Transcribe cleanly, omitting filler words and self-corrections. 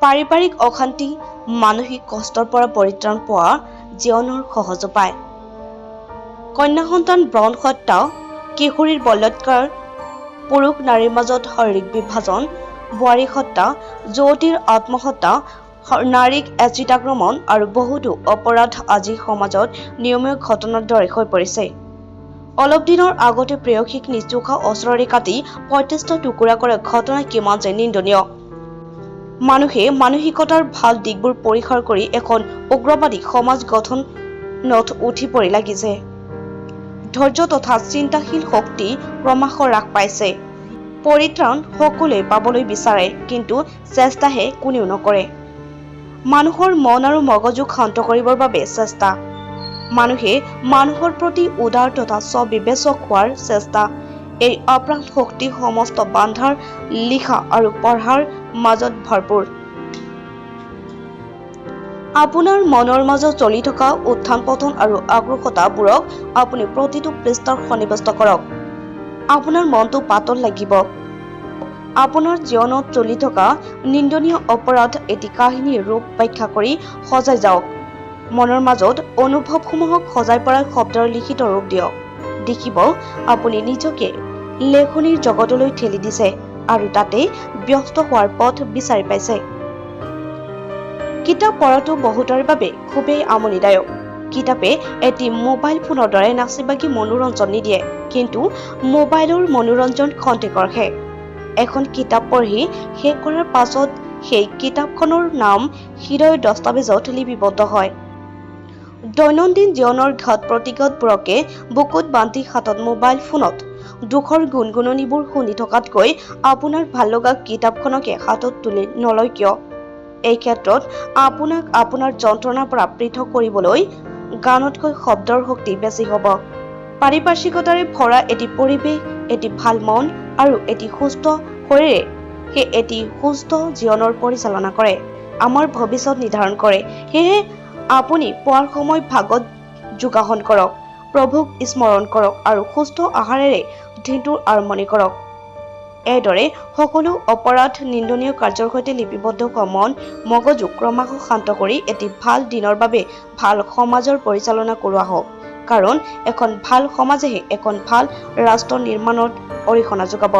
পাৰিবাৰিক অশান্তি, মানসিক কষ্টৰ পৰা পৰিত্ৰাণ পোৱা জীৱনৰ সহজ উপায়। কন্যা সন্তান ভ্ৰণ হত্যা, কিশোৰীৰ বলৎকাৰ, পুৰুষ নাৰীৰ মাজত শাৰীৰিক বিভাজন, বোৱাৰী হত্যা, যুৱতীৰ আত্মহত্যা, নাৰীক এচিড আক্ৰমণ আৰু বহুতো অপৰাধ আজি সমাজত নিয়মীয় ঘটনাৰ দৰে হৈ পৰিছে। অলপ দিনৰ আগতে প্ৰেয়সীক নিচুকা অস্ত্ৰৰে কাটি ৩৫টা টুকুৰা কৰা ঘটনা কিমান যে নিন্দনীয়। মানুহে মানসিকতাৰ ভাল দিশবোৰ পৰিহাৰ কৰি এখন উগ্ৰবাদী সমাজ গঠনত উঠি পৰি লাগিছে। ধৈৰ্য তথা চিন্তাশীল শক্তি ক্ৰমাৎ হ্ৰাস পাইছে। পৰিত্ৰাণ সকলোৱে পাবলৈ বিচাৰে, কিন্তু চেষ্টাহে কোনেও নকৰে। মানুহৰ মন আৰু মগজুক শান্ত কৰিবৰ বাবে চেষ্টা। মানুহে মানুহৰ প্ৰতি উদাৰ তথা স্ববিবেচক হোৱাৰ চেষ্টা। এই অপ্ৰাণ শক্তি সমস্ত বান্ধাৰ, লিখা আৰু পঢ়াৰ মাজত ভৰপূৰ। আপোনাৰ মনৰ মাজত চলি থকা উত্থান পতন আৰু আগ্ৰহতাবোৰক আপুনি প্ৰতিটো পৃষ্ঠাত সন্নিৱিষ্ট কৰক। আপোনাৰ মনটো পাতল লাগিব। আপোনাৰ জীৱনত চলি থকা নিন্দনীয় অপৰাধ এটি কাহিনীৰ ৰূপ ব্যাখ্যা কৰি সজাই যাওক। মনৰ মাজত অনুভৱসমূহক সজাই পৰাই শব্দৰ লিখিত ৰূপ দিয়ক। দেখিব আপুনি নিজকে লেখনিৰ জগতলৈ ঠেলি দিছে আৰু তাতে ব্যস্ত হোৱাৰ পথ বিচাৰি পাইছে। কিতাপ পঢ়াটো বহুতৰ বাবে খুবেই আমনিদায়ক। কিতাপে এটি মোবাইল ফোনৰ দৰে নাচি বাগি মনোৰঞ্জন নিদিয়ে, কিন্তু মোবাইলৰ মনোৰঞ্জন খন্তেকৰহে। এখন কিতাপ পঢ়ি শেষ কৰাৰ পাছত সেই কিতাপখনৰ নাম হৃদয়ৰ দস্তাবেজত লিপিবদ্ধ হয়। দৈনন্দিন জীৱনৰ ঘাত প্ৰতিঘাতবোৰকে বুকুত বান্ধি হাতত মোবাইল ফোনত দুখৰ গুণগুণনিবোৰ শুনি থকাতকৈ আপোনাৰ ভাল লগা কিতাপখনকে হাতত তুলি নলয় কিয়? এই ক্ষেত্ৰত আপোনাক আপোনাৰ যন্ত্ৰণাৰ পৰা পৃথক কৰিবলৈ গানতকৈ শব্দৰ শক্তি বেছি হ'ব। পাৰিপাৰ্শ্বিকতাৰে ভৰা এটি পৰিৱেশ, এটি ভাল মন আৰু এটি সুস্থ শৰীৰে সেই এটি সুস্থ জীৱনৰ পৰিচালনা কৰে, আমাৰ ভৱিষ্যত নিৰ্ধাৰণ কৰে। সেয়েহে আপুনি পোৱাৰ সময় ভাগত যোগাসন কৰক, প্ৰভুক স্মৰণ কৰক আৰু সুস্থ আহাৰেৰে দিনটোৰ আৰম্ভণি কৰক। এইদৰে সকলো অপৰাধ, নিন্দনীয় কাৰ্যৰ সৈতে লিপিবদ্ধ হোৱা মন মগজুক ক্ৰমাৎ শান্ত কৰি এটি ভাল দিনৰ বাবে ভাল সমাজৰ পৰিচালনা কৰোৱা হওক। কাৰণ এখন ভাল সমাজেহে এখন ভাল ৰাষ্ট্ৰ নিৰ্মাণত অৰিহণা যোগাব।